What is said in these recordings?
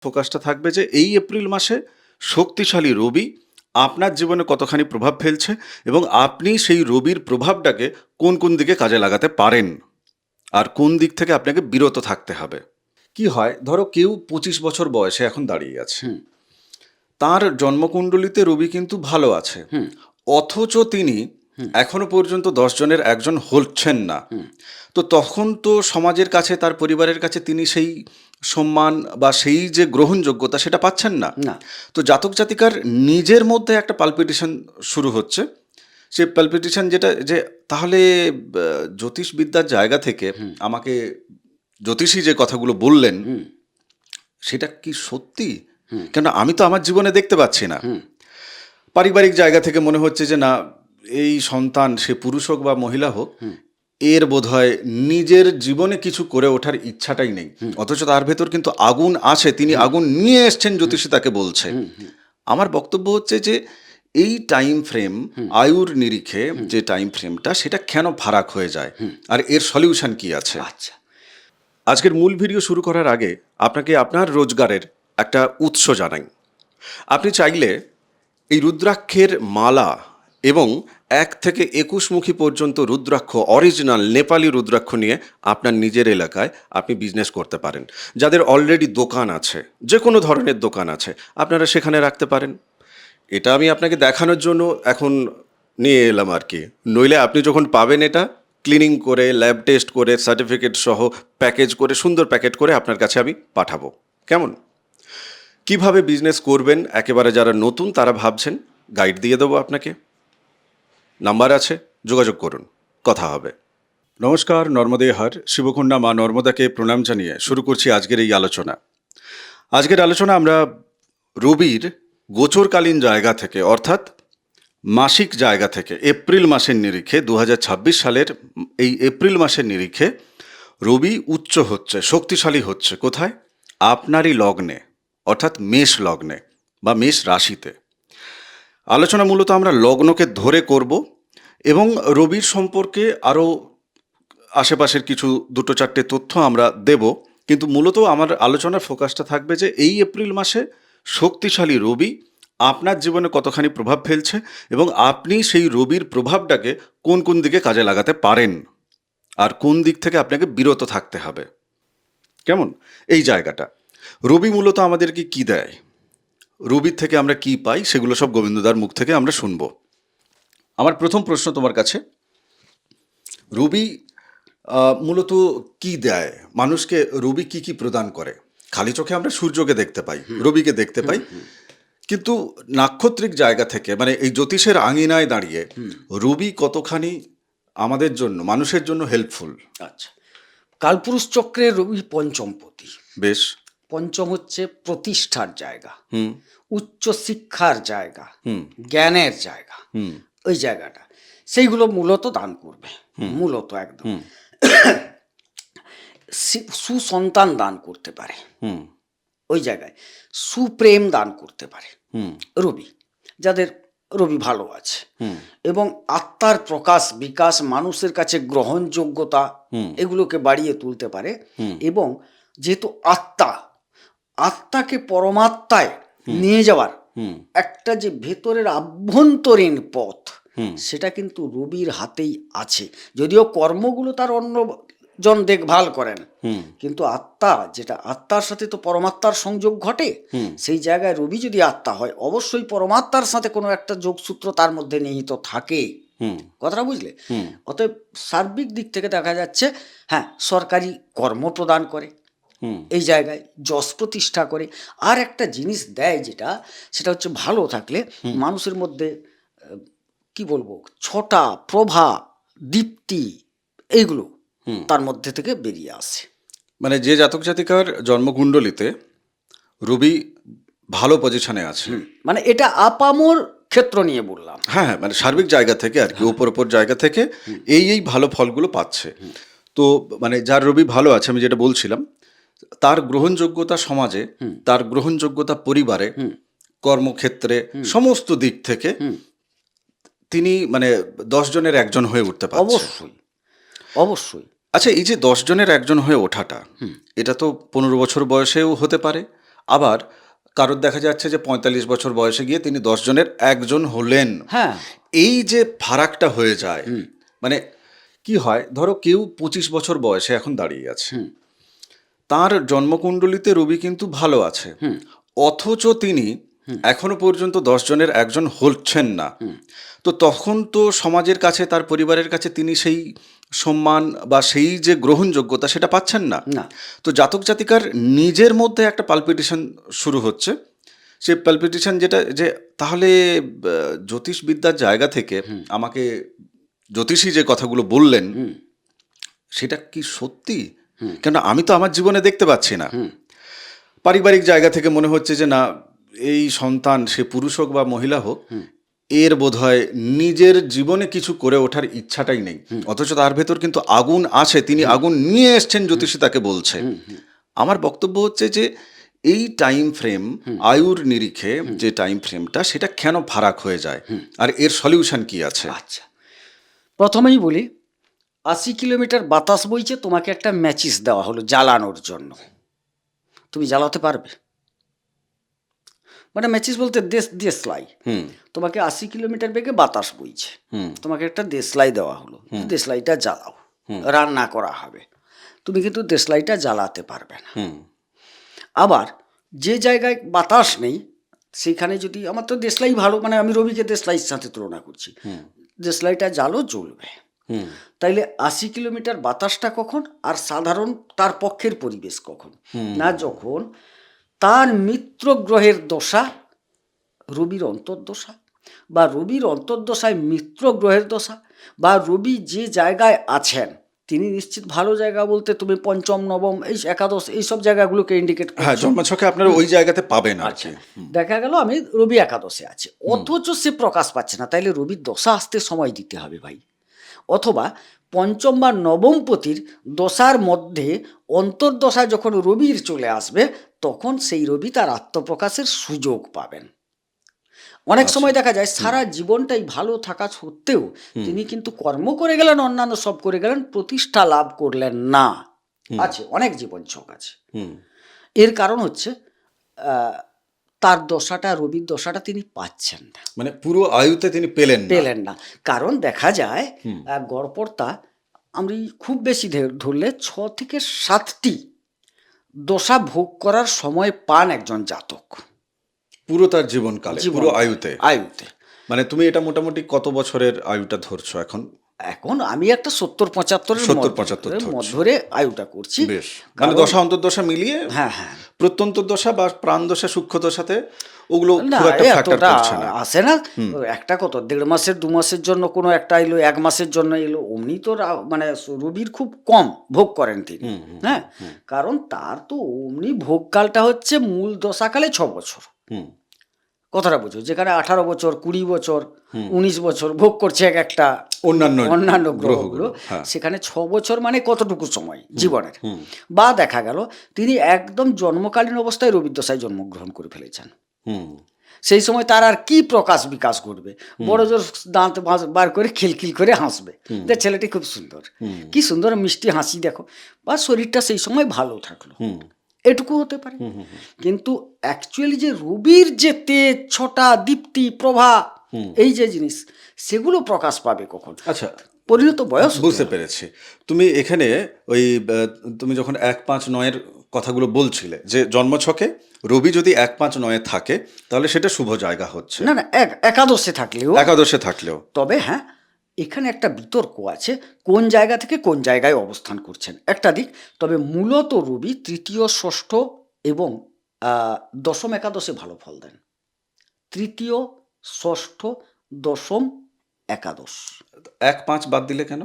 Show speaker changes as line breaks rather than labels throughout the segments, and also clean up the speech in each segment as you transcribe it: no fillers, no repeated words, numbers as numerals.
ফোকাসটা থাকবে যে এই এপ্রিল মাসে শক্তিশালী রবি আপনার জীবনে কতখানি প্রভাব ফেলছে এবং আপনি সেই রবির প্রভাবটাকে কোন কোন দিকে কাজে লাগাতে পারেন আর কোন দিক থেকে আপনাকে বিরত থাকতে হবে। কি হয়, ধরো কেউ 25 বছর বয়সে এখন দাঁড়িয়ে আছে,
হুম
তার জন্মকুণ্ডলিতে রবি কিন্তু ভালো আছে,
হুম
অথচ তিনি
হুম
এখনো পর্যন্ত 10 জনের একজন হচ্ছেন না।
হুম
তো তখন তো সমাজের কাছে, তার পরিবারের কাছে তিনি সেই সম্মান বা সেই যে গ্রহণযোগ্যতা সেটা পাচ্ছেন না।
না
তো জাতক জাতিকার নিজের মধ্যে একটা পালপিটেশন শুরু হচ্ছে। সে পালপিটেশন যেটা যে তাহলে জ্যোতিষবিদ্যার জায়গা থেকে
হুম
আমাকে জ্যোতিষী যে কথাগুলো বললেন
হুম
সেটা কি সত্যি?
হুম
কেন আমি তো আমার জীবনে দেখতে পাচ্ছি না।
হুম
পারিবারিক জায়গা থেকে মনে হচ্ছে যে না, এই সন্তান সে পুরুষ হোক বা মহিলা হোক,
হুম
এর বোধহয় নিজের জীবনে কিছু করে ওঠার ইচ্ছাটাই নেই,
হুম
অথচ তার ভেতর কিন্তু আগুন আছে, তিনি
হুম
আগুন নিয়ে এসছেন, জ্যোতিষী তাকে বলছে।
হুম হুম
আমার বক্তব্য হচ্ছে যে এই টাইম ফ্রেম,
হুম
আয়ুর নিরিখে
হুম
যে টাইম ফ্রেমটা, সেটা কেন ফারাক হয়ে যায়
হুম
আর এর সলিউশন কি আছে।
আচ্ছা
আজকের মূল ভিডিও শুরু করার আগে আপনাকে আপনার রোজগারের একটা উৎস জানাই। আপনি চাইলে এই রুদ্রাক্ষের মালা এবং 1 থেকে 21 মুখী পর্যন্ত রুদ্রাক্ষ, অরিজিনাল নেপালি রুদ্রাক্ষ নিয়ে আপনার নিজের এলাকায় আপনি বিজনেস করতে পারেন। যাদের অলরেডি দোকান আছে, যে কোনো ধরনের দোকান আছে, আপনারা সেখানে রাখতে পারেন। এটা আমি আপনাকে দেখানোর জন্য এখন নিয়ে এলাম আর কি। নইলে আপনি যখন পাবেন এটা ক্লিনিং করে, ল্যাব টেস্ট করে, সার্টিফিকেট সহ প্যাকেজ করে, সুন্দর প্যাকেট করে আপনার কাছে আমি পাঠাবো। কেমন? কিভাবে বিজনেস করবেন, একেবারে যারা নতুন তারা ভাবছেন, গাইড দিয়ে দেবো আপনাকে। নাম্বার আছে, যোগাযোগ করুন, কথা হবে। নমস্কার, নর্মদে হর শিবকুণ্ডা মা নর্মদাকে প্রণাম জানিয়ে শুরু করছি আজকের এই আলোচনা। আজকের আলোচনা আমরা রবির গোচরকালীন জায়গা থেকে, অর্থাৎ মাসিক জায়গা থেকে, এপ্রিল মাসের নিরিখে 2026 সালের এই এপ্রিল মাসের নিরিখে রবি উচ্চ হচ্ছে, শক্তিশালী হচ্ছে কোথায়? আপনারই লগ্নে, অর্থাৎ মেষ লগ্নে বা মেষ রাশিতে। আলোচনা মূলত আমরা লগ্নকে ধরে করব এবং রবির সম্পর্কে আরও আশেপাশের কিছু দুটো চারটে তথ্য আমরা দেব, কিন্তু মূলত আমার আলোচনার ফোকাসটা থাকবে যে এই এপ্রিল মাসে শক্তিশালী রবি আপনার জীবনে কতখানি প্রভাব ফেলছে এবং আপনি সেই রবির প্রভাবটাকে কোন কোন দিকে কাজে লাগাতে পারেন আর কোন দিক থেকে আপনাকে বিরত থাকতে হবে। কেমন এই জায়গাটা? রবি মূলত আমাদেরকে কি দেয়, রবির থেকে আমরা কি পাই, সেগুলো সব গোবিন্দদার মুখ থেকে আমরা শুনবো। আমার প্রথম প্রশ্ন তোমার কাছে, রবি মূলত কি দেয় মানুষকে? রবি কি কি প্রদান করে? খালি চোখে আমরা সূর্যকে দেখতে পাই, রবিকে দেখতে পাই, কিন্তু নাক্ষত্রিক জায়গা থেকে, মানে এই জ্যোতিষের আঙিনায় দাঁড়িয়ে রবি কতখানি আমাদের জন্য, মানুষের জন্য হেল্পফুল?
আচ্ছা কালপুরুষ চক্রের রবি পঞ্চমপতি।
বেশ।
পঞ্চম হচ্ছে প্রতিষ্ঠার জায়গা,
হুম
উচ্চ শিক্ষার জায়গা,
হুম
জ্ঞানের জায়গা।
হুম
ওই জায়গাটা সেইগুলো মূলত দান করবে, মূলত একদম
হুম
সুসন্তান দান করতে পারে
হুম
ওই জায়গায়, সুপ্রেম দান করতে পারে
হুম
রবি, যাদের রবি ভালো আছে।
হুম
এবং আত্মার প্রকাশ বিকাশ, মানুষের কাছে গ্রহণযোগ্যতা, এগুলোকে বাড়িয়ে তুলতে পারে। এবং যেহেতু আত্মাকে পরমাত্মায় নিয়ে যাওয়ার একটা যে ভেতরের আভ্যন্তরীণ পথ, সেটা কিন্তু রবির হাতেই আছে। যদিও কর্মগুলো তার অন্যজন দেখভাল করেন, কিন্তু আত্মা, যেটা আত্মার সাথে তো পরমাত্মার সংযোগ ঘটে, সেই জায়গায় রবি যদি আত্মা হয়, অবশ্যই পরমাত্মার সাথে কোনো একটা যোগসূত্র তার মধ্যে নিহিত থাকে। কথাটা বুঝলে? অতএব সার্বিক দিক থেকে দেখা যাচ্ছে, হ্যাঁ, সরকারি কর্ম প্রদান করে, এই জায়গায় যশ প্রতিষ্ঠা করে। আর একটা জিনিস দেয় যেটা, সেটা হচ্ছে ভালো থাকলে মানুষের মধ্যে কি বলবো, ছটা প্রভা, দীপ্তি, এইগুলো তার মধ্যে থেকে বেরিয়ে আসে।
মানে যে জাতক জাতিকার জন্মকুণ্ডলিতে রবি ভালো পজিশনে আছে,
মানে এটা আপামর ক্ষেত্র নিয়ে বললাম।
হ্যাঁ হ্যাঁ, মানে সার্বিক জায়গা থেকে আর কি, ওপর জায়গা থেকে এই ভালো ফলগুলো পাচ্ছে। তো মানে যার রবি ভালো আছে, আমি যেটা বলছিলাম, তার গ্রহণযোগ্যতা সমাজে, তার গ্রহণযোগ্যতা পরিবারে, কর্মক্ষেত্রে, সমস্ত দিক থেকে তিনি মানে 10 জনের একজন হয়ে উঠতে পারছে।
অবশ্যই অবশ্যই।
আচ্ছা, এই যে 10 জনের একজন হয়ে ওঠাটা, এটা তো 15 বছর বয়সেও হতে পারে, আবার কারোর দেখা যাচ্ছে যে 45 বছর বয়সে গিয়ে তিনি 10 জনের একজন হলেন।
হ্যাঁ,
এই যে ফারাকটা হয়ে যায়, মানে কি হয়, ধরো কেউ 25 বছর বয়সে এখন দাঁড়িয়ে আছে, তার জন্মকুণ্ডলিতে রবি কিন্তু ভালো আছে, অথচ তিনি এখনো পর্যন্ত 10 জনের একজন হচ্ছেন না। তো তখন তো সমাজের কাছে, তার পরিবারের কাছে তিনি সেই সম্মান বা সেই যে গ্রহণযোগ্যতা সেটা পাচ্ছেন না।
না।
তো জাতক জাতিকার নিজের মধ্যে একটা পালপিটেশন শুরু হচ্ছে। সে পালপিটেশন যেটা, যে তাহলে জ্যোতিষবিদ্যার জায়গা থেকে আমাকে জ্যোতিষী যে কথাগুলো বললেন সেটা কি সত্যি? কেন আমি তো আমার জীবনে দেখতে পাচ্ছি না। পারিবারিক জায়গা থেকে মনে হচ্ছে যে না, এই সন্তান সে পুরুষ হোক বা মহিলা হোক, এর বোধহয় নিজের জীবনে কিছু করে ওঠার ইচ্ছাটাই নেই, অথচ তার ভেতর কিন্তু আগুন আছে, তিনি আগুন নিয়ে এসছেন, জ্যোতিষী তাকে বলছে। আমার বক্তব্য হচ্ছে যে এই টাইম ফ্রেম, আয়ুর নিরিখে যে টাইম ফ্রেমটা, সেটা কেন ফারাক হয়ে যায়, আর এর সলিউশন কি আছে?
আচ্ছা, প্রথমেই বলি, 80 কিলোমিটার বাতাস বইছে, তোমাকে একটা ম্যাচিস দেওয়া হলো জ্বালানোর জন্য, তুমি জ্বালাতে পারবে? মানে ম্যাচিস বলতে দেশলাই। তোমাকে 80 কিলোমিটার বেগে বাতাস বইছে, তোমাকে একটা দেশলাই দেওয়া হলো, দেশলাইটা জ্বালাও, রান্না করা হবে, তুমি কিন্তু দেশলাইটা জ্বালাতে পারবে না। আবার যে জায়গায় বাতাস নেই সেখানে যদি, আমার তো দেশলাই ভালো, মানে আমি রবিকে দেশলাইয়ের সাথে তুলনা করছি, দেশলাইটা জ্বালো জ্বলবে। তাইলে 80 কিলোমিটার বাতাসটা কখন, আর সাধারণ তার পক্ষের পরিবেশ কখন? না, যখন তার মিত্র গ্রহের দশা, রবির অন্তর্দশা, বা রবির অন্তর্দশায় মিত্র গ্রহের দশা, বা রবি যে জায়গায় আছেন তিনি নিশ্চিত ভালো জায়গা বলতে তুমি পঞ্চম, নবম, এই একাদশ, এইসব জায়গাগুলোকে ইন্ডিকেট করছো।
হ্যাঁ, জন্মছকে আপনারা ওই জায়গাতে পাবেন আর
আচ্ছা,
কি।
দেখা গেল আমি রবি একাদশে আছে, অথচ সে প্রকাশ পাচ্ছে না, তাইলে রবির দশা আসতে সময় দিতে হবে ভাই। অথবা পঞ্চম বা নবম পতির দশার মধ্যে অন্তর্দশা যখন রবির চলে আসবে, তখন সেই রবি তার আত্মপ্রকাশের সুযোগ পাবেন। অনেক সময় দেখা যায় সারা জীবনটাই ভালো থাকা সত্ত্বেও তিনি কিন্তু কর্ম করে গেলেন, অন্যান্য সব করে গেলেন, প্রতিষ্ঠা লাভ করলেন না। আছে, অনেক জীবন ছক আছে। এর কারণ হচ্ছে তার দশাটা, রবির দশাটা তিনি পাচ্ছেন না,
মানে পুরো আয়ুতে তিনি পেলেন
না। কারণ দেখা যায় গড়পড়তা আমি খুব বেশি ধরলে 6 থেকে 7টি দশা ভোগ করার সময় পান একজন জাতক
পুরো তার জীবনকালে, পুরো আয়ুতে।
আয়ুতে
মানে তুমি এটা মোটামুটি কত বছরের আয়ুটা ধরছো এখন?
এখন আমি একটা 70-75 মধ্যে আয়ুটা করছি।
বেশ, মানে দশা অন্তর্দশা মিলিয়ে,
হ্যাঁ,
প্রত্যন্ত দশা বা প্রাণ দশা, সূক্ষ্ম দশাতে ওগুলো
না,
খুব একটা ফ্যাক্টর করছে না।
আসে না। একটা কত 1.5 মাসের 2 মাসের জন্য কোনো একটা এলো, 1 মাসের জন্য এলো, অমনি তো মানে রবির খুব কম ভোগ করেন তিনি। হ্যাঁ, কারণ তার তো অমনি ভোগকালটা হচ্ছে মূল দশাকালে 6 বছর। কথাটা বুঝো, যেখানে 18 বছর, 20 বছর, 19 বছর ভোগ করছে এক একটা অন্যান্য গ্রহগুলো, সেখানে 6 বছর মানে কতটুকু সময় জীবনের। বা দেখা গেল তিনি একদম জন্মকালীন অবস্থায় রবির দশায় জন্মগ্রহণ করে ফেলেছেন, সেই সময় তার আর কি প্রকাশ বিকাশ করবে? বড় জোর দাঁত বার করে খিলখিল করে হাসবে, যে ছেলেটি খুব সুন্দর, কি সুন্দর মিষ্টি হাসি দেখো, বা শরীরটা সেই সময় ভালো থাকলো, এটুকু হতে পারে। কিন্তু অ্যাকচুয়ালি যে রবির যে তেজ, ছটা, দীপ্তি, প্রভা, এই যে জিনিস, সেগুলো প্রকাশ পাবে কখন?
আচ্ছা,
পরিণত বয়স।
বুঝতে পেরেছি। তুমি এখানে ওই তুমি যখন 1-5-9-এর কথাগুলো বলছিলে, যে জন্মছকে রবি যদি 1-5-9-এ থাকে তাহলে সেটা শুভ জায়গা হচ্ছে।
না, একাদশে থাকলেও, তবে হ্যাঁ, এখানে একটা বিতর্ক আছে কোন জায়গা থেকে কোন জায়গায় অবস্থান করছেন, একটা দিক। তবে মূলত রবি তৃতীয়, ষষ্ঠ এবং দশম একাদশে ভালো ফল দেন। তৃতীয়, ষষ্ঠ, দশম, একাদশ।
1-5 বাদ দিলে কেন?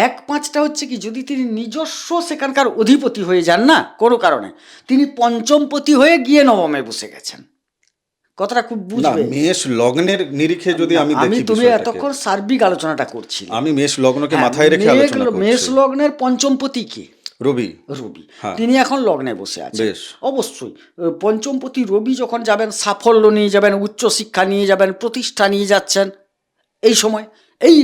1-5টা হচ্ছে কি, যদি তিনি নিজস্ব সেখানকার অধিপতি হয়ে যান না কোনো কারণে, তিনি পঞ্চমপতি হয়ে গিয়ে নবমে বসে গেছেন। কথাটা খুব বুঝবে।
মেষ লগ্নের নিরিখে যদি আমি দেখি,
তুমি এতক্ষণ সার্বিক আলোচনাটা করছি,
আমি মেষ লগ্নকে মাথায় রেখে আলোচনা করছি।
মেষ লগ্নের পঞ্চমপতি কি?
রবি।
তিনি এখন লগ্নে বসে আছেন। অবশ্যই পঞ্চমপতি রবি যখন যাবেন, সাফল্য নিয়ে যাবেন, উচ্চ শিক্ষা নিয়ে যাবেন, প্রতিষ্ঠা নিয়ে যাচ্ছেন, এই সময়, এই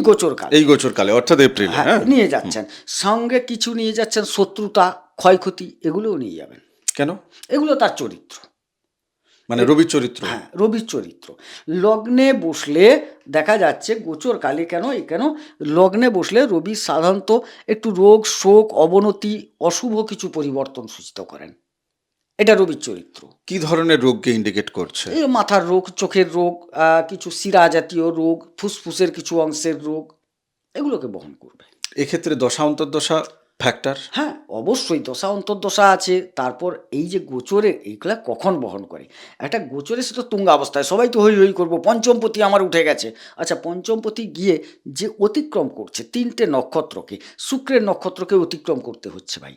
গোচরকালে
অর্থাৎ এপ্রিল
নিয়ে যাচ্ছেন। সঙ্গে কিছু নিয়ে যাচ্ছেন শত্রুতা, ক্ষয়ক্ষতি, এগুলোও নিয়ে যাবেন।
কেন?
এগুলো তার চরিত্র।
মানে রবির চরিত্র।
হ্যাঁ, রবির চরিত্র লগ্নে বসলে দেখা যাচ্ছে গোচর কালে কেন লগ্নে বসলে রবি সাধারণত একটু রোগ শোক অবনতি অশুভ কিছু পরিবর্তন সূচিত করেন। এটা রবির চরিত্র।
কি ধরনের রোগকে ইন্ডিকেট করছে?
এই মাথার রোগ, চোখের রোগ, কিছু শিরা জাতীয় রোগ, ফুসফুসের কিছু অংশের রোগ, এগুলোকে বহন করবে।
এক্ষেত্রে দশা অন্তর্দশা ফ্যাক্টর।
হ্যাঁ, অবশ্যই দশা অন্তর্দশা আছে। তারপর এই যে গোচরে এইগুলা কখন বহন করে, একটা গোচরে সে তো তুঙ্গা অবস্থায় সবাই তো হই হই করবো, পঞ্চমপতি আমার উঠে গেছে। আচ্ছা, পঞ্চমপতি গিয়ে যে অতিক্রম করছে 3টে নক্ষত্রকে, শুক্রের নক্ষত্রকে অতিক্রম করতে হচ্ছে ভাই।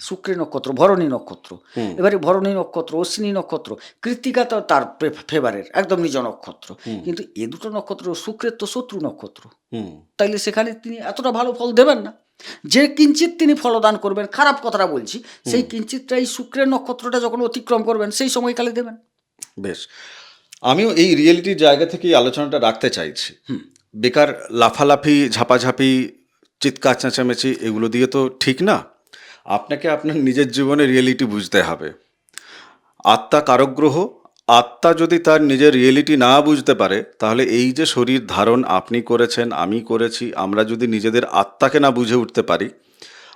শুক্রের নক্ষত্র ভরণী নক্ষত্র, এবারে ভরণী নক্ষত্র, অশ্বিনী নক্ষত্র, কৃত্তিকা তো তার ফেভারের একদম নিজ নক্ষত্র, কিন্তু এ দুটো নক্ষত্র শুক্রের তো শত্রু নক্ষত্র। তাইলে সেখানে তিনি এতটা ভালো ফল দেবেন না। যে কিঞ্চিত তিনি ফলদান করবেন, খারাপ কথাটা বলছি, সেই কিঞ্চিতটাই শুক্রের নক্ষত্রটা যখন অতিক্রম করবেন সেই সময়কালে দেবেন।
বেশ, আমিও এই রিয়েলিটির জায়গা থেকেই আলোচনাটা রাখতে চাইছি। বেকার লাফালাফি ঝাপাঝাপি চিৎকার চেঁচামেচি এগুলো দিয়ে তো ঠিক না। আপনাকে আপনার নিজের জীবনে রিয়েলিটি বুঝতে হবে। আত্মা কারক গ্রহ, আত্মা যদি তার নিজের রিয়েলিটি না বুঝতে পারে, তাহলে এই যে শরীর ধারণ আপনি করেছেন, আমি করেছি, আমরা যদি নিজেদের আত্মাকে না বুঝে উঠতে পারি,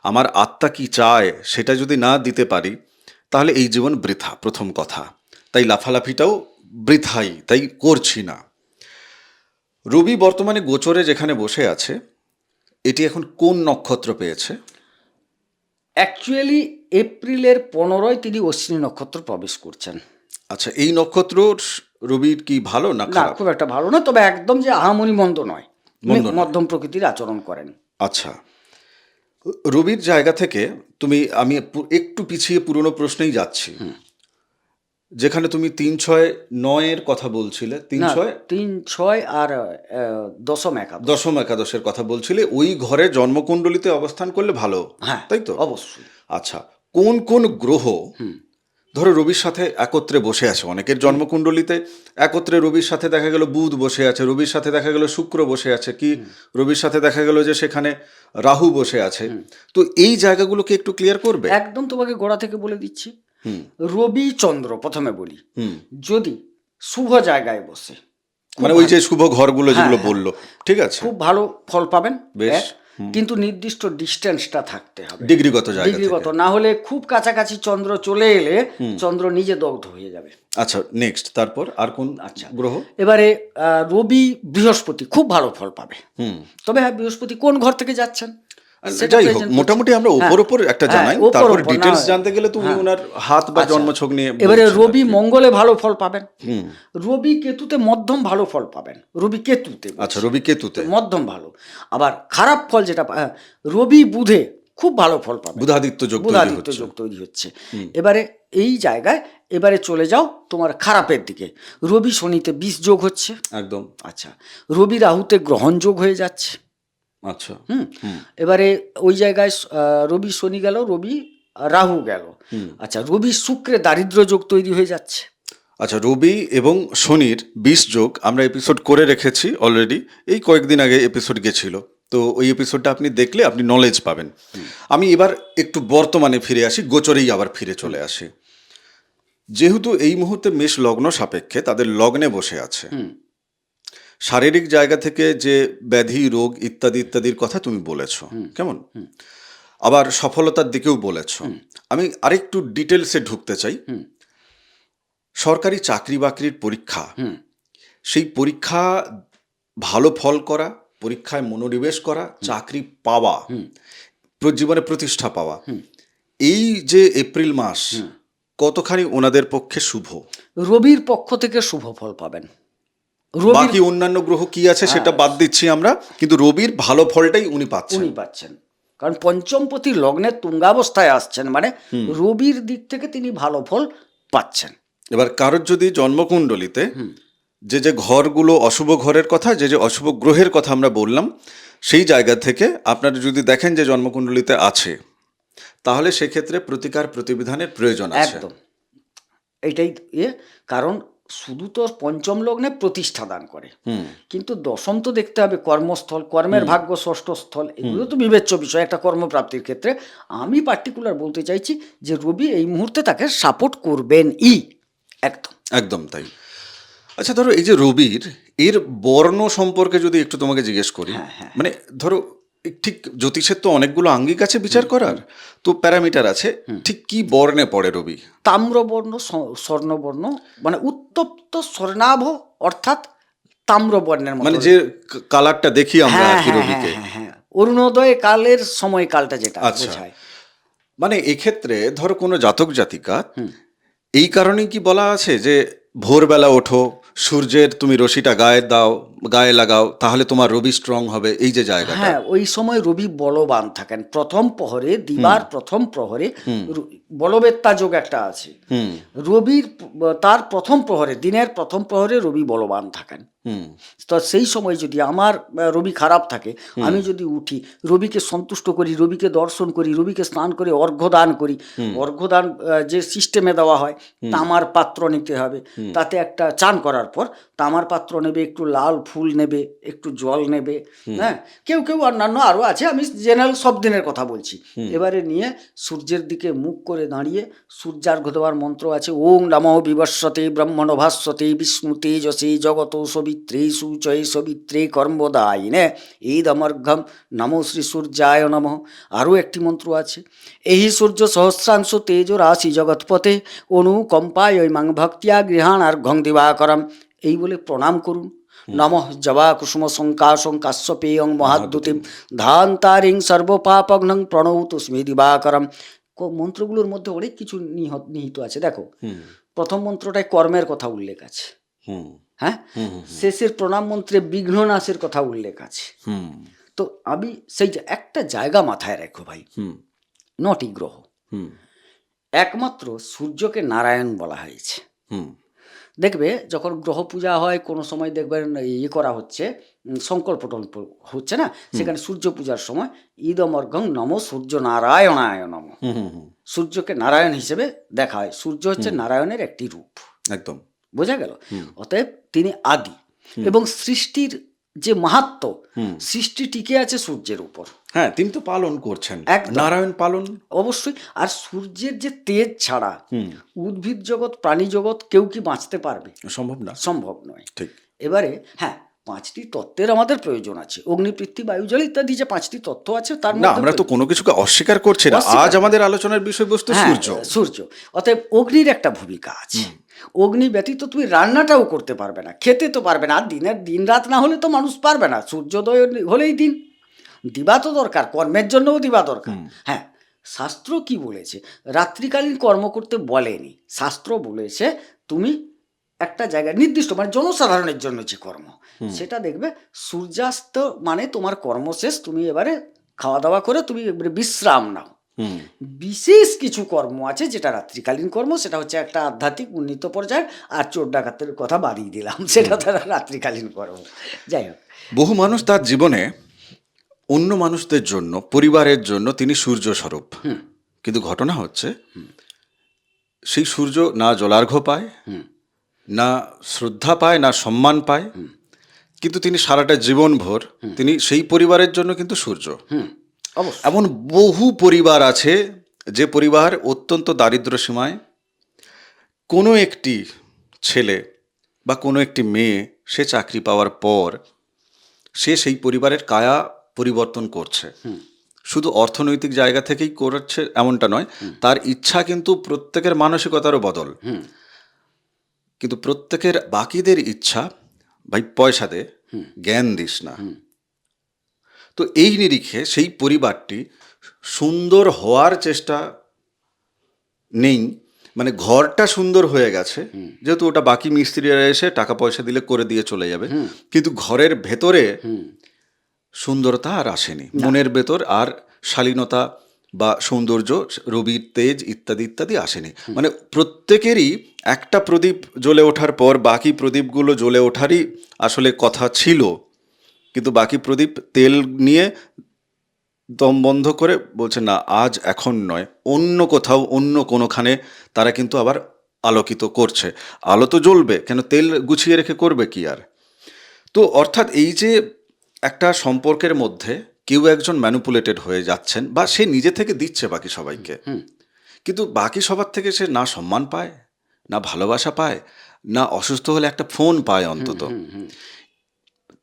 আমার আত্মা কি চায় সেটা যদি না দিতে পারি, তাহলে এই জীবন বৃথা, প্রথম কথা। তাই লাফালাফিটাও বৃথাই, তাই করছি না। রবি বর্তমানে গোচরে যেখানে বসে আছে, এটি এখন কোন নক্ষত্র পেয়েছে?
অ্যাকচুয়ালি এপ্রিলের 15 তিনি অশ্বিনী নক্ষত্র প্রবেশ করছেন।
আচ্ছা, এই নক্ষত্র রবির কি ভালো না
না,
খারাপ?
খুব একটা ভালো না, তবে একদম যে আহামরি মন্দ নয়,
মন্দ নয়।
মধ্যম প্রকৃতির আচরণ করেন।
আচ্ছা, রবির জায়গা থেকে আমি একটু পিছিয়ে পুরনো প্রশ্নেই যাচ্ছি। যেখানে তুমি 3-6-9 কথা বলছিলে, 3-6
3, 6 আর দশম একাদশ।
দশম একাদশের কথা বলছিলে, ওই ঘরে জন্মকুণ্ডলিতে অবস্থান করলে ভালো,
হ্যাঁ,
তাই তো?
অবশ্যই।
আচ্ছা, কোন কোন গ্রহ ধরো রবির সাথে একত্রে বসে আছে? অনেকের জন্মকুণ্ডলিতে একত্রে রবির সাথে দেখা গেল বুধ বসে আছে, রবির সাথে দেখা গেল শুক্র বসে আছে, কি রবির সাথে দেখা গেল যে সেখানে রাহু বসে আছে। তো এই জায়গাগুলোকে একটু ক্লিয়ার করবে?
একদম তোমাকে গোড়া থেকে বলে দিচ্ছি। রবি চন্দ্র প্রথমে বলি, যদি শুভ জায়গায় বসে,
মানে ওই যে শুভ ঘরগুলো যেগুলো বললো, ঠিক আছে,
খুব ভালো ফল পাবেন।
বেশ।
কিন্তু নির্দিষ্ট ডিস্টেন্সটা থাকতে হবে,
ডিগ্রিগত জায়গা থেকে।
ডিগ্রিগত না হলে খুব কাছাকাছি চন্দ্র চলে এলে চন্দ্র নিজে দগ্ধ হয়ে যাবে।
আচ্ছা, নেক্সট, তারপর আর কোন গ্রহ?
এবারে রবি বৃহস্পতি খুব ভালো ফল পাবে। তবে হ্যাঁ, বৃহস্পতি কোন ঘর থেকে যাচ্ছেন
যাই হোক, মোটামুটি আমরা ওপর একটা জানাই, তারপর ডিটেলস জানতে গেলে তুমি ওনার হাত বা জন্মছক নিয়ে।
এবারে রবি মঙ্গলে ভালো ফল পাবেন, রবি কেতুতে মধ্যম ভালো ফল পাবেন। রবি কেতুতে,
আচ্ছা, রবি কেতুতে
মধ্যম ভালো। আবার খারাপ ফল যেটা রবি বুধে খুব ভালো ফল পাবেন,
বুধাদিত্য যোগ
তৈরি হচ্ছে। এবারে এই জায়গায় এবারে চলে যাও তোমার খারাপের দিকে, রবি শনিতে 20 যোগ হচ্ছে একদম। আচ্ছা, রবি রাহুতে গ্রহণ যোগ হয়ে যাচ্ছে।
আচ্ছা,
এবারে ওই জায়গায় রবি শনি গেল, রবি রাহু গেল। আচ্ছা, রবি শুক্রে দারিদ্র যোগ তৈরি হয়ে যাচ্ছে।
আচ্ছা, রবি এবং শনির 20 যোগ আমরা এপিসোড করে রেখেছি অলরেডি, এই কয়েকদিন আগে এপিসোড গেছিল, তো ওই এপিসোডটা আপনি দেখলে আপনি নলেজ পাবেন। আমি এবার একটু বর্তমানে ফিরে আসি, গোচরেই আবার ফিরে চলে আসি। যেহেতু এই মুহূর্তে মেষ লগ্ন সাপেক্ষে তাদের লগ্নে বসে আছে, শারীরিক জায়গা থেকে যে ব্যাধি রোগ ইত্যাদি ইত্যাদির কথা তুমি বলেছ, কেমন, আবার সফলতার দিকেও বলেছ। আমি আরেকটু ডিটেলসে ঢুকতে চাই। সরকারি চাকরি বাকরির পরীক্ষা, সেই পরীক্ষা ভালো ফল করা, পরীক্ষায় মনোনিবেশ করা, চাকরি পাওয়া, জীবনে প্রতিষ্ঠা পাওয়া, এই যে এপ্রিল মাস কতখানি ওনাদের পক্ষে শুভ?
রবির পক্ষ থেকে শুভ ফল পাবেন।
বাকি অন্যান্য গ্রহ কি আছে সেটা বাদ দিচ্ছি আমরা, কিন্তু রবির ভালো ফলটাই উনি পাচ্ছেন।
কারণ পঞ্চমপতি লগ্নের তুঙ্গাবস্থায় আসছেন, মানে রবির দিক থেকে তিনি ভালো ফল পাচ্ছেন।
এবার কারোর যদি জন্মকুণ্ডলিতে যে যে ঘরগুলো অশুভ ঘরের কথা, যে যে অশুভ গ্রহের কথা আমরা বললাম, সেই জায়গা থেকে আপনারা যদি দেখেন যে জন্মকুণ্ডলিতে আছে, তাহলে সেক্ষেত্রে প্রতিকার প্রতিবিধানের প্রয়োজন আছে।
একদম, এটাই কারণ শুধু তো পঞ্চম লগ্নে প্রতিষ্ঠা দান করে, কিন্তু দশম তো দেখতে হবে কর্মস্থল, কর্মের ভাগ্য, ষষ্ঠ স্থল, এগুলো তো বিবেচ্য বিষয় একটা কর্মপ্রাপ্তির ক্ষেত্রে। আমি পার্টিকুলার বলতে চাইছি যে রবি এই মুহূর্তে তাকে সাপোর্ট করবেন একদম।
একদম তাই। আচ্ছা ধরো এই যে রবির এর বর্ণ সম্পর্কে যদি একটু তোমাকে জিজ্ঞেস করি, মানে ধরো ঠিক জ্যোতিষের তো অনেকগুলো আঙ্গিক আছে বিচার করার, তো প্যারামিটার আছে, ঠিক কি বর্ণে পড়ে রবি?
তাম্রবর্ণ, স্বর্ণবর্ণ, মানে উত্তপ্ত স্বর্ণাভ, অর্থাৎ তাম্রবর্ণের মতো।
মানে যে কালারটা দেখি আমরা আর
হ্যাঁ
কি
হ্যাঁ হ্যাঁ
রবিকে।
হ্যাঁ হ্যাঁ, অরুণোদয় কালের সময়কালটা যেটা
আচ্ছা।
বোঝায়।
মানে এক্ষেত্রে ধরো কোনো জাতক জাতিকা এই কারণেই কি বলা আছে যে ভোরবেলা ওঠো, সূর্যের তুমি রশ্মিটা গায়ে দাও, গায়ে লাগাও, তাহলে তোমার রবি স্ট্রং হবে, এই যে জায়গাটা?
হ্যাঁ, ওই সময় রবি বলবান থাকেন। প্রথম প্রহরে, দিবার প্রথম প্রহরে বলবেত্তা যোগ একটা আছে।
হুম
রবির তার প্রথম প্রহরে, দিনের প্রথম প্রহরে রবি বলবান থাকেন।
হুম
তো সেই সময় যদি আমার রবি খারাপ থাকে, আমি যদি উঠি, রবিকে সন্তুষ্ট করি, রবিকে দর্শন করি, রবিকে স্নান করে অর্ঘ্যদান করি। অর্ঘ্যদান যে সিস্টেমে দেওয়া হয়, তামার পাত্র নিতে হবে, তাতে একটা চান করার পর তামার পাত্র নেবে, একটু লাল ফুল নেবে, একটু জল নেবে। হ্যাঁ, কেউ কেউ অন্যান্য আরও আছে, আমি জেনারেল সব দিনের কথা বলছি। এবারে নিয়ে সূর্যের দিকে মুখ করে দাঁড়িয়ে সূর্যার্ঘ্য দেওয়ার মন্ত্র আছে, ওং নমো বিবস্বতে ব্রহ্মণ ভাস্বতে বিষ্ণু তেজসে জগত সবিত্রে সুচয়ে সবিত্রে কর্মদায়িনে ঈদমর্ঘ্যম নমো শ্রী সূর্যায় নমঃ। আরও একটি মন্ত্র আছে, এই সূর্য সহস্রাংশ তেজ রাশি জগৎপতে অনুকম্পায় মাং ভক্তিয়া গৃহাণার্ঘ্যং দিবাকরম। এই বলে প্রণাম করুন। নমঃ জবা কুসুম শঙ্কাশং কাশ্যপেয়ং মহাদ্যুতিম ধান্তারিং সর্বপাপঘ্নং প্রণৌতুস্মি দিবাকরম। মন্ত্রগুলোর মধ্যে অনেক কিছু নিহিত আছে। দেখো, প্রথম মন্ত্রটায় কর্মের কথা উল্লেখ আছে, হ্যাঁ, শেষের প্রণাম মন্ত্রে বিঘ্ন নাশের কথা উল্লেখ আছে। তো আমি সেই একটা জায়গা মাথায় রাখো ভাই, 9টি গ্রহ, একমাত্র সূর্যকে নারায়ণ বলা হয়েছে। দেখবে যখন গ্রহ পূজা হয়, কোনো সময় দেখবেন ইয়ে করা হচ্ছে, সংকল্পটন হচ্ছে না, সেখানে সূর্য পূজার সময় ঈদমর্ঘ্যং নম সূর্য নারায়ণায় নম, সূর্যকে নারায়ণ হিসেবে দেখা হয়। সূর্য হচ্ছে নারায়ণের একটি রূপ,
একদম
বোঝা গেল। অতএব তিনি আদি, এবং সৃষ্টির যে মাহাত্ম্য, সৃষ্টি টিকে আছে সূর্যের উপর।
হ্যাঁ, তিনি তো পালন করছেন,
একদম।
নারায়ণ পালন
অবশ্যই। আর সূর্যের যে তেজ ছাড়া উদ্ভিদ জগৎ, প্রাণী জগৎ কেউ কি বাঁচতে পারবে?
সম্ভব না,
সম্ভব নয়।
ঠিক।
এবারে হ্যাঁ, 5টি তত্ত্বের আমাদের প্রয়োজন আছে, অগ্নি পৃথ্বী বায়ু জল ইত্যাদি যে 5টি তত্ত্ব আছে, তার
না,
মধ্যে
আমরা তো কোনো কিছুকে অস্বীকার করছি না। আজ আমাদের আলোচনার বিষয়বস্তু সূর্য।
সূর্য। অতএব অগ্নির একটা ভূমিকা আছে। অগ্নি ব্যতীত তুমি রান্নাটাও করতে পারবে না, খেতে তো পারবে না। আর দিন রাত না হলে তো মানুষ পারবে না। সূর্যোদয় হলেই দিন, দিবা তো দরকার, কর্মের জন্যও দিবা দরকার। হ্যাঁ, শাস্ত্র কি বলেছে? রাত্রিকালীন কর্ম করতে বলেনি, শাস্ত্র বলেছে তুমি একটা জায়গায় নির্দিষ্ট, মানে জনসাধারণের জন্য যে কর্ম, সেটা দেখবে সূর্যাস্ত মানে তোমার কর্ম শেষ, তুমি এবারে খাওয়া দাওয়া করে তুমি এবারে বিশ্রাম নাও। বিশেষ কিছু কর্ম আছে যেটা রাত্রিকালীন কর্ম, সেটা হচ্ছে একটা আধ্যাত্মিক উন্নীত পর্যায়ের, আর চোর ডাকাতের কথা বাদিয়ে দিলাম, সেটা তারা রাত্রিকালীন কর্ম। যাই হোক,
বহু মানুষ তার জীবনে অন্য মানুষদের জন্য, পরিবারের জন্য তিনি সূর্য স্বরূপ, কিন্তু ঘটনা হচ্ছে সেই সূর্য না জলার্ঘ্য পায়, না শ্রদ্ধা পায়, না সম্মান পায়, কিন্তু তিনি সারাটা জীবনভর তিনি সেই পরিবারের জন্য কিন্তু সূর্য। এমন বহু পরিবার আছে যে পরিবার অত্যন্ত দারিদ্র সীমায়, কোনো একটি ছেলে বা কোনো একটি মেয়ে সে চাকরি পাওয়ার পর সে সেই পরিবারের কায়া পরিবর্তন করছে। শুধু অর্থনৈতিক জায়গা থেকেই করছে এমনটা নয়, তার ইচ্ছা কিন্তু প্রত্যেকের মানসিকতারও বদল। কিন্তু প্রত্যেকের বাকিদের ইচ্ছা, ভাই পয়সা দে, জ্ঞান দিস না। তো এই নিরিখে সেই পরিবারটি সুন্দর হওয়ার চেষ্টা নেই, মানে ঘরটা সুন্দর হয়ে গেছে, যেহেতু ওটা বাকি মিস্ত্রিরা এসে টাকা পয়সা দিলে করে দিয়ে চলে যাবে, কিন্তু ঘরের ভেতরে সুন্দরতা আর আসেনি, মনের ভেতর আর শালীনতা বা সৌন্দর্য, রবির তেজ ইত্যাদি ইত্যাদি আসেনি। মানে প্রত্যেকেরই একটা প্রদীপ জ্বলে ওঠার পর বাকি প্রদীপগুলো জ্বলে ওঠারই আসলে কথা ছিল, কিন্তু বাকি প্রদীপ তেল নিয়ে দম বন্ধ করে বলছে না, আজ এখন নয়, অন্য কোথাও অন্য কোনোখানে তারা কিন্তু আবার আলোকিত করছে। আলো তো জ্বলবে, কেন তেল গুছিয়ে রেখে করবে কি আর? তো অর্থাৎ এই যে একটা সম্পর্কের মধ্যে কেউ একজন ম্যানিপুলেটেড হয়ে যাচ্ছেন, বা সে নিজে থেকে দিচ্ছে বাকি সবাইকে, কিন্তু বাকি সবার থেকে সে না সম্মান পায়, না ভালোবাসা পায়, না অসুস্থ হলে একটা ফোন পায় অন্তত।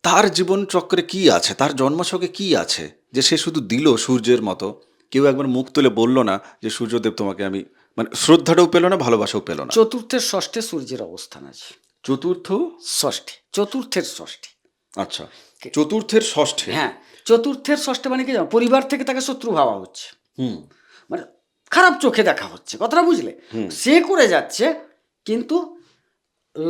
তার জীবন চক্রে কি আছে, তার জন্মছকে কি আছে যে সে শুধু দিল সূর্যের মতো, কেউ একবার মুখ তুলে বলল না যে সূর্যদেব তোমাকে আমি, মানে শ্রদ্ধাটাও পেল না, ভালোবাসাও পেল না।
চতুর্থের ষষ্ঠে সূর্যের অবস্থান আছে।
চতুর্থ,
চতুর্থের ষষ্ঠে।
আচ্ছা, চতুর্থের ষষ্ঠে।
হ্যাঁ, চতুর্থের ষষ্ঠে মানে কি জানো, পরিবার থেকে তাকে শত্রু ভাবা হচ্ছে,
হুম
মানে খারাপ চোখে দেখা হচ্ছে, কথাটা বুঝলে? সে করে যাচ্ছে, কিন্তু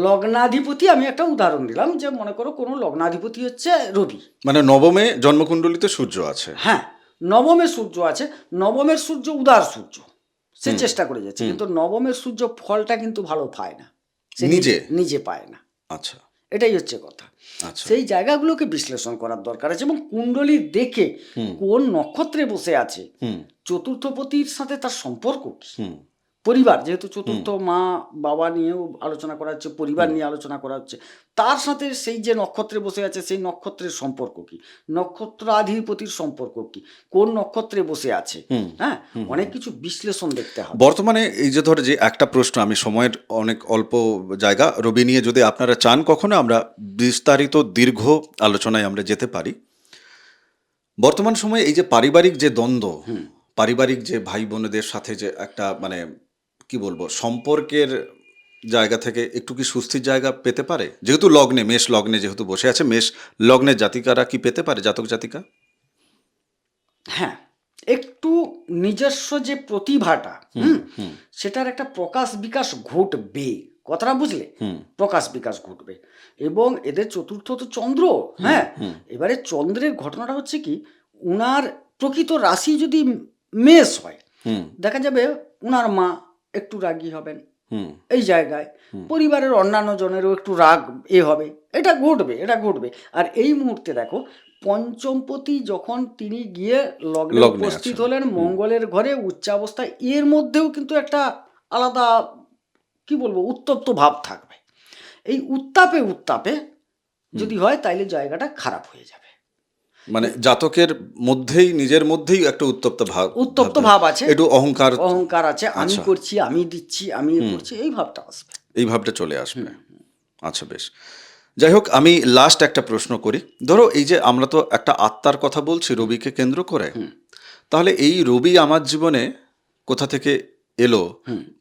লগ্নাধিপতি, আমি একটা উদাহরণ দিলাম, যে মনে করো কোনো লগ্নাধিপতি হচ্ছে রবি,
মানে নবমে জন্মকুণ্ডলিতে সূর্য আছে।
হ্যাঁ, নবমে সূর্য আছে, নবমের সূর্য উদার সূর্য, সে চেষ্টা করে যাচ্ছে, কিন্তু নবমের সূর্য ফলটা কিন্তু ভালো পায় না, সে নিজে পায় না।
আচ্ছা,
এটাই হচ্ছে কথা।
আচ্ছা,
সেই জায়গাগুলোকে বিশ্লেষণ করার দরকার আছে, এবং কুণ্ডলী দেখে কোন নক্ষত্রে বসে আছে, চতুর্থপতির সাথে তার সম্পর্ক কি, পরিবার, যেহেতু চতুর্থ মা বাবা নিয়েও আলোচনা করা হচ্ছে, পরিবার নিয়ে আলোচনা করা হচ্ছে, তার সাথে সেই যে নক্ষত্রে বসে আছে সেই নক্ষত্রের সম্পর্ক কি, নক্ষত্রাধিপতির সম্পর্ক কি, কোন নক্ষত্রে বসে আছে, হ্যাঁ, অনেক কিছু বিশ্লেষণ দেখতে হবে।
বর্তমানে এই যে ধর যে একটা প্রশ্ন, আমি সময়ের অনেক অল্প জায়গা, রবি নিয়ে যদি আপনারা চান কখনো আমরা বিস্তারিত দীর্ঘ আলোচনায় আমরা যেতে পারি। বর্তমান সময়ে এই যে পারিবারিক যে দ্বন্দ্ব, পারিবারিক যে ভাই বোনেদের সাথে যে একটা মানে কি বলবো সম্পর্কের জায়গা থেকে একটু কি স্বস্তির জায়গা পেতে পারে, যেহেতু লগ্নে, মেষ লগ্নে যেহেতু বসে আছে, মেষ লগ্নের জাতিকারা কি পেতে পারে, জাতক জাতিকা?
হ্যাঁ, একটু নিজস্ব যে প্রতিভাটা, সেটার একটা প্রকাশ বিকাশ ঘটবে, কথাটা বুঝলে? প্রকাশ বিকাশ ঘটবে, এবং এদের চতুর্থ তো চন্দ্র, হ্যাঁ, এবারে চন্দ্রের ঘটনাটা হচ্ছে কি, উনার প্রকৃত রাশি যদি মেষ হয়, দেখা যাবে উনার মা একটু রাগী হবেন, এই জায়গায় পরিবারের অন্যান্য জনেরও একটু রাগ হবে, এটা ঘটবে। আর এই মুহূর্তে দেখো, পঞ্চমপতি যখন তিনি গিয়ে লগ্নে উপস্থিত হলেন মঙ্গলের ঘরে উচ্চাবস্থায়, এর মধ্যেও কিন্তু একটা আলাদা কি বলবো উত্তপ্ত ভাব থাকবে। এই উত্তাপে যদি হয় তাইলে জায়গাটা খারাপ হয়ে যাবে।
মানে জাতকের মধ্যেই, নিজের মধ্যেই একটা উত্তপ্ত ভাব
আছে,
একটু
অহংকার আছে, আমি করছি, আমি দিচ্ছি, আমি করছি, এই ভাবটা আসবে,
এই ভাবটা চলে আসবে। আচ্ছা, বেশ। যাই হোক, আমি লাস্ট একটা প্রশ্ন করি। ধরো এই যে আমরা তো একটা আত্মার কথা বলছি রবিকে কেন্দ্র করে, তাহলে এই রবি আমার জীবনে কোথা থেকে এলো,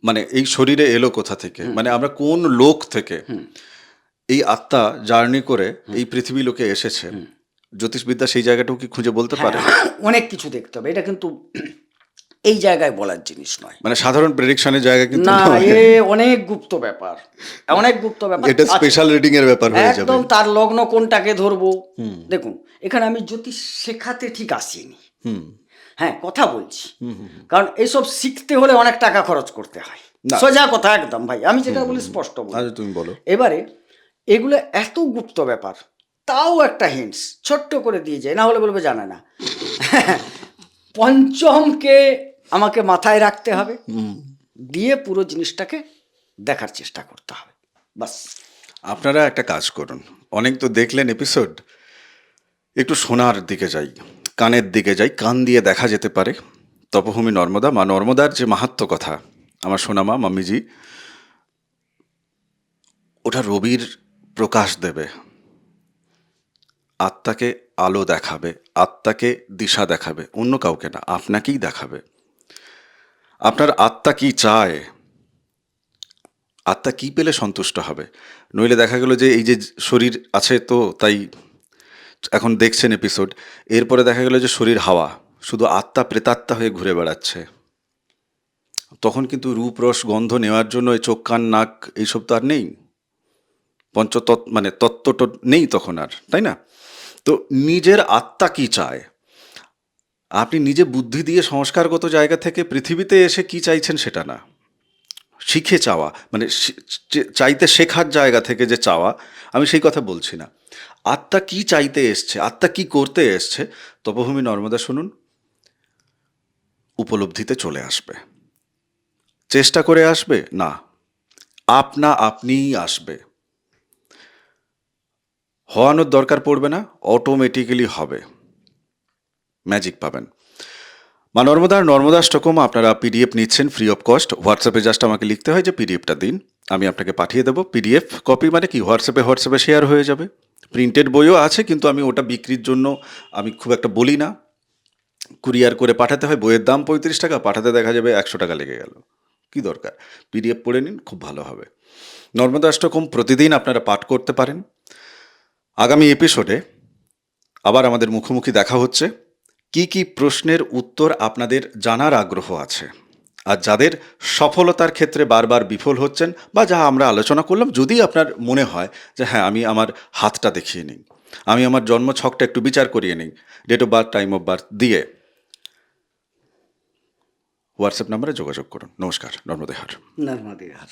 মানে এই শরীরে এলো কোথা থেকে, মানে আমরা কোন লোক থেকে এই আত্মা জার্নি করে এই পৃথিবী লোকে এসেছে, জ্যোতিষবিদ্যা সেই জায়গাটাও কি খুঁজে বলতে পারে?
অনেক কিছু দেখতে হবে, এটা কিন্তু এই জায়গায় বলার জিনিস নয়,
মানে সাধারণ প্রেডিকশনের জায়গা কিন্তু
না, অনেক গুপ্ত ব্যাপার,
এটা স্পেশাল রিডিং এর ব্যাপার হয়ে যাবে।
একদম তার লগ্ন কোনটাকে ধরবো। দেখুন, এখানে আমি জ্যোতিষ শেখাতে ঠিক আসিনি, হ্যাঁ, কথা বলছি, কারণ এইসব শিখতে হলে অনেক টাকা খরচ করতে হয়, সোজা কথা একদম ভাই, আমি যেটা বলি স্পষ্ট বলি।
তুমি বলো।
এবারে এগুলো এত গুপ্ত ব্যাপার, তাও একটা হিন্টস ছোট্ট করে দিয়ে যায়, না হলে বলবে জানে না। পঞ্চমকে আমাকে মাথায় রাখতে হবে, দিয়ে পুরো জিনিসটাকে দেখার চেষ্টা করতে হবে, বাস।
আপনারা একটা কাজ করুন, অনেক তো দেখলেন এপিসোড, একটু শোনার দিকে যাই, কানের দিকে যাই, কান দিয়ে দেখা যেতে পারে। তপভূমি নর্মদা, মা নর্মদার যে মাহাত্ম্য কথা, আমার সোনা মা মাম্মিজি, ওটা রবির প্রকাশ দেবে, আত্মাকে আলো দেখাবে, আত্মাকে দিশা দেখাবে, অন্য কাউকে না, আপনাকেই দেখাবে। আপনার আত্মা কি চায়, আত্মা কি পেলে সন্তুষ্ট হবে। নইলে দেখা গেল যে এই যে শরীর আছে তো তাই এখন দেখছেন এপিসোড, এরপরে দেখা গেল যে শরীর হাওয়া, শুধু আত্মা প্রেতাত্মা হয়ে ঘুরে বেড়াচ্ছে, তখন কিন্তু রূপ রস গন্ধ নেওয়ার জন্য এই চোখ কান নাক এইসব তো আর নেই, পঞ্চতত্ত্ব মানে তত্ত্বটা নেই তখন আর, তাই না? তো নিজের আত্মা কি চায়, আপনি নিজে বুদ্ধি দিয়ে সংস্কারগত জায়গা থেকে পৃথিবীতে এসে কি চাইছেন সেটা না, শিখে চাওয়া, মানে চাইতে শেখার জায়গা থেকে যে চাওয়া, আমি সেই কথা বলছি না। আত্মা কি চাইতে এসছে, আত্মা কি করতে এসছে, তপভূমি নর্মদা শুনুন, উপলব্ধিতে চলে আসবে। চেষ্টা করে আসবে না, আপনিই আসবে, হওয়ানোর দরকার পড়বে না, অটোমেটিক্যালি হবে, ম্যাজিক পাবেন। মা নর্মদার নর্মদাষ্টকম আপনারা পিডিএফ নিচ্ছেন ফ্রি অফ কস্ট। হোয়াটসঅ্যাপে জাস্ট আমাকে লিখতে হয় যে পিডিএফটা দিন, আমি আপনাকে পাঠিয়ে দেবো। পিডিএফ কপি মানে কি, হোয়াটসঅ্যাপে শেয়ার হয়ে যাবে। প্রিন্টেড বইও আছে, কিন্তু আমি ওটা বিক্রির জন্য আমি খুব একটা বলি না। কুরিয়ার করে পাঠাতে হয়, বইয়ের দাম 35 টাকা, পাঠাতে দেখা যাবে 100 টাকা লেগে গেল। কি দরকার, পিডিএফ পড়ে নিন, খুব ভালো হবে। নর্মদাষ্টকম প্রতিদিন আপনারা পাঠ করতে পারেন। আগামী এপিসোডে আবার আমাদের মুখোমুখি দেখা হচ্ছে। কি কি প্রশ্নের উত্তর আপনাদের জানার আগ্রহ আছে, আর যাদের সফলতার ক্ষেত্রে বারবার বিফল হচ্ছেন, বা যা আমরা আলোচনা করলাম, যদি আপনার মনে হয় যে হ্যাঁ আমি আমার হাতটা দেখিয়ে নিই, আমি আমার জন্ম ছকটা একটু বিচার করিয়ে নিই, date of birth, time of birth দিয়ে, হোয়াটসঅ্যাপ নাম্বারে যোগাযোগ করুন। নমস্কার, নর্মদেহার।
নর্মদে হার।